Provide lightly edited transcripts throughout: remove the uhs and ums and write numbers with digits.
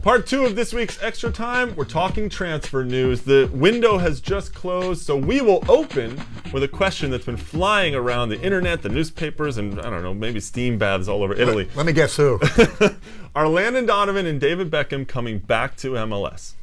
Part 2 of this week's Extra Time, we're talking transfer news. The window has just closed, so we will open with a question that's been flying around the internet, the newspapers, and I don't know, maybe steam baths all over Italy. Let me guess who. Are Landon Donovan and David Beckham coming back to MLS?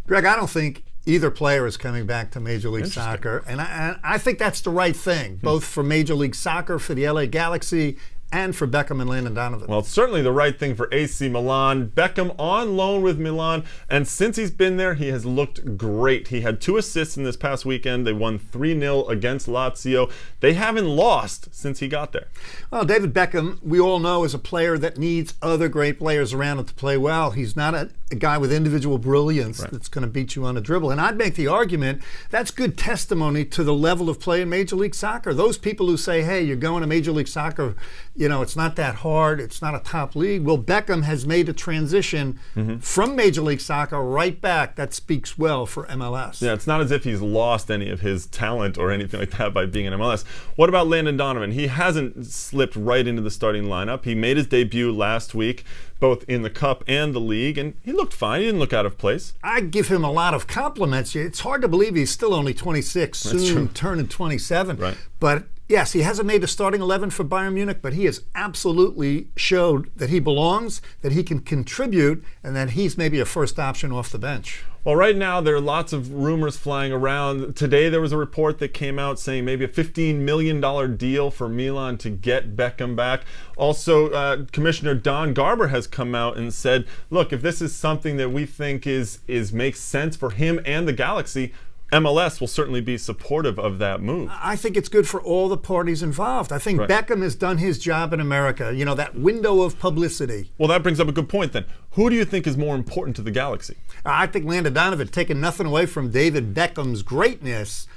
Greg, I don't think either player is coming back to Major League Soccer, and I think that's the right thing, both for Major League Soccer, for the LA Galaxy, and for Beckham and Landon Donovan. Well, it's certainly the right thing for AC Milan. Beckham on loan with Milan, and since he's been there, he has looked great. He had 2 assists in this past weekend. They won 3-0 against Lazio. They haven't lost since he got there. Well, David Beckham, we all know, is a player that needs other great players around him to play well. He's not a guy with individual brilliance that's going to beat you on a dribble. And I'd make the argument that's good testimony to the level of play in Major League Soccer. Those people who say, hey, you're going to Major League Soccer, it's not that hard, it's not a top league. Well, Beckham has made a transition from Major League Soccer right back. That speaks well for MLS. Yeah, it's not as if he's lost any of his talent or anything like that by being in MLS. What about Landon Donovan? He hasn't slipped right into the starting lineup. He made his debut last week, both in the Cup and the League, and he looked fine. He didn't look out of place. I give him a lot of compliments. It's hard to believe he's still only 26, soon turning 27. Right. But yes, he hasn't made the starting 11 for Bayern Munich, but he has absolutely showed that he belongs, that he can contribute, and that he's maybe a first option off the bench. Well, right now there are lots of rumors flying around. Today there was a report that came out saying maybe a $15 million deal for Milan to get Beckham back. Also, Commissioner Don Garber has come out and said, look, if this is something that we think makes sense for him and the Galaxy, MLS will certainly be supportive of that move. I think it's good for all the parties involved. I think Beckham has done his job in America, that window of publicity. Well, that brings up a good point then. Who do you think is more important to the Galaxy? I think Landon Donovan, taking nothing away from David Beckham's greatness,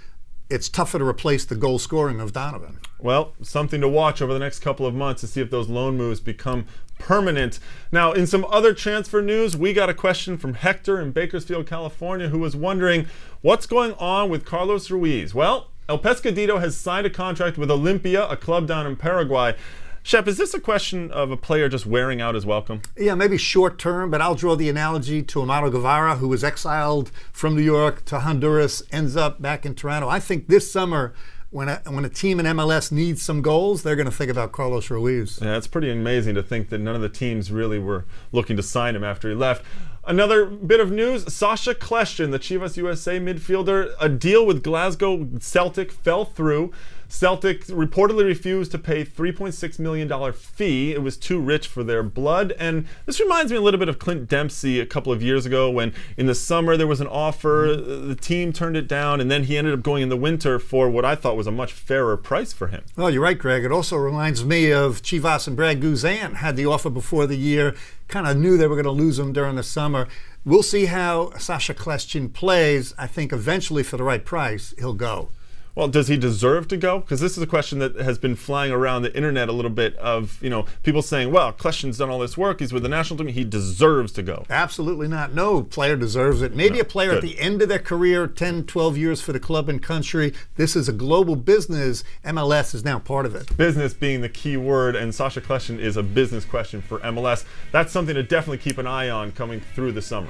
it's tougher to replace the goal scoring of Donovan. Well, something to watch over the next couple of months to see if those loan moves become permanent. Now, in some other transfer news, we got a question from Hector in Bakersfield, California, who was wondering what's going on with Carlos Ruiz. Well, El Pescadito has signed a contract with Olimpia, a club down in Paraguay. Shep, is this a question of a player just wearing out his welcome? Yeah, maybe short term, but I'll draw the analogy to Amado Guevara, who was exiled from New York to Honduras, ends up back in Toronto. I think this summer, when a team in MLS needs some goals, they're going to think about Carlos Ruiz. Yeah, it's pretty amazing to think that none of the teams really were looking to sign him after he left. Another bit of news, Sasha Kljestan, the Chivas USA midfielder, a deal with Glasgow Celtic fell through. Celtic reportedly refused to pay $3.6 million fee. It was too rich for their blood. And this reminds me a little bit of Clint Dempsey a couple of years ago when in the summer there was an offer, the team turned it down, and then he ended up going in the winter for what I thought was a much fairer price for him. Well, you're right, Greg. It also reminds me of Chivas and Brad Guzan had the offer before the year, kind of knew they were going to lose him during the summer. We'll see how Sasha Kljestan plays. I think eventually for the right price, he'll go. Well, does he deserve to go? Because this is a question that has been flying around the internet a little bit of, people saying, well, Kljestan's done all this work, he's with the national team, he deserves to go. Absolutely not. No player deserves it. Maybe a player at the end of their career, 10, 12 years for the club and country. This is a global business. MLS is now part of it. Business being the key word, and Sasha Kljestan is a business question for MLS. That's something to definitely keep an eye on coming through the summer.